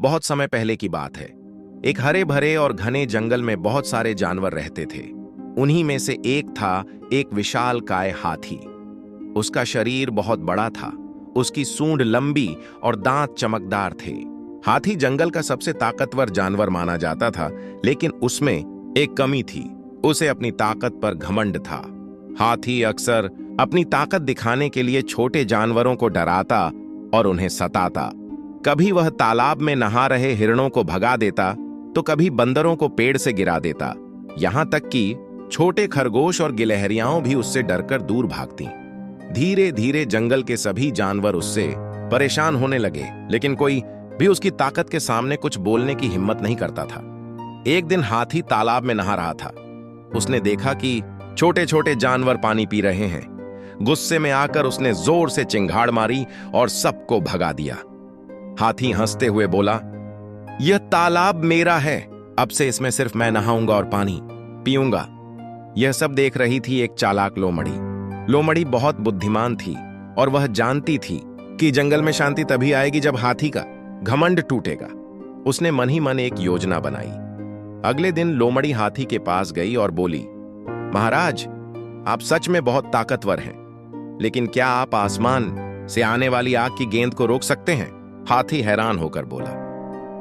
बहुत समय पहले की बात है। एक हरे भरे और घने जंगल में बहुत सारे जानवर रहते थे। उन्हीं में से एक था एक विशालकाय हाथी। उसका शरीर बहुत बड़ा था, उसकी सूंड लंबी और दांत चमकदार थे। हाथी जंगल का सबसे ताकतवर जानवर माना जाता था, लेकिन उसमें एक कमी थी, उसे अपनी ताकत पर घमंड था। हाथी अक्सर अपनी ताकत दिखाने के लिए छोटे जानवरों को डराता और उन्हें सताता। कभी वह तालाब में नहा रहे हिरणों को भगा देता, तो कभी बंदरों को पेड़ से गिरा देता। यहां तक कि छोटे खरगोश और गिलहरियां भी उससे डरकर दूर भागती। धीरे धीरे जंगल के सभी जानवर उससे परेशान होने लगे, लेकिन कोई भी उसकी ताकत के सामने कुछ बोलने की हिम्मत नहीं करता था। एक दिन हाथी तालाब में नहा रहा था। उसने देखा कि छोटे छोटे जानवर पानी पी रहे हैं। गुस्से में आकर उसने जोर से चिंगाड़ मारी और सबको भगा दिया। हाथी हंसते हुए बोला, यह तालाब मेरा है, अब से इसमें सिर्फ मैं नहाऊंगा और पानी पीऊंगा। यह सब देख रही थी एक चालाक लोमड़ी। लोमड़ी बहुत बुद्धिमान थी और वह जानती थी कि जंगल में शांति तभी आएगी जब हाथी का घमंड टूटेगा। उसने मन ही मन एक योजना बनाई। अगले दिन लोमड़ी हाथी के पास गई और बोली, महाराज, आप सच में बहुत ताकतवर हैं, लेकिन क्या आप आसमान से आने वाली आग की गेंद को रोक सकते हैं? हाथी हैरान होकर बोला,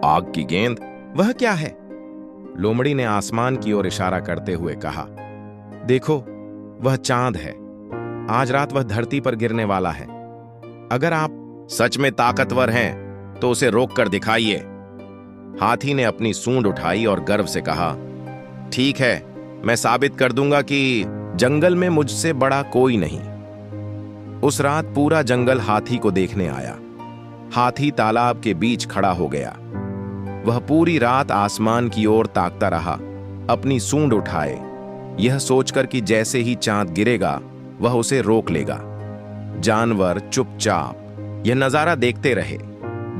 आग की गेंद? वह क्या है? लोमड़ी ने आसमान की ओर इशारा करते हुए कहा, देखो, वह चांद है। आज रात वह धरती पर गिरने वाला है। अगर आप सच में ताकतवर हैं तो उसे रोक कर दिखाइए। हाथी ने अपनी सूंड उठाई और गर्व से कहा, ठीक है, मैं साबित कर दूंगा कि जंगल में मुझसे बड़ा कोई नहीं। उस रात पूरा जंगल हाथी को देखने आया। हाथी तालाब के बीच खड़ा हो गया। वह पूरी रात आसमान की ओर ताकता रहा, अपनी सूंड उठाए, यह सोचकर कि जैसे ही चांद गिरेगा वह उसे रोक लेगा। जानवर चुपचाप यह नजारा देखते रहे।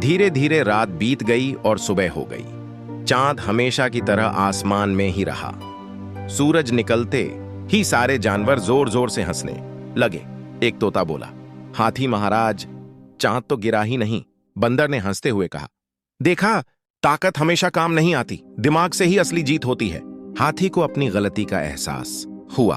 धीरे धीरे रात बीत गई और सुबह हो गई। चांद हमेशा की तरह आसमान में ही रहा। सूरज निकलते ही सारे जानवर जोर जोर से हंसने लगे। एक तोता बोला, हाथी महाराज, चांद तो गिरा ही नहीं। बंदर ने हंसते हुए कहा, देखा, ताकत हमेशा काम नहीं आती, दिमाग से ही असली जीत होती है। हाथी को अपनी गलती का एहसास हुआ।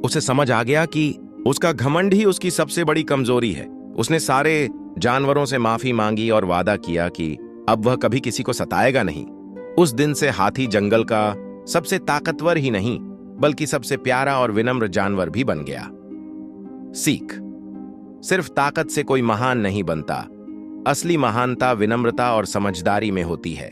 उसे समझ आ गया कि उसका घमंड ही उसकी सबसे बड़ी कमजोरी है। उसने सारे जानवरों से माफी मांगी और वादा किया कि अब वह कभी किसी को सताएगा नहीं। उस दिन से हाथी जंगल का सबसे ताकतवर ही नहीं, बल्कि सबसे प्यारा और विनम्र जानवर भी बन गया। सीख, सिर्फ ताकत से कोई महान नहीं बनता। असली महानता विनम्रता और समझदारी में होती है।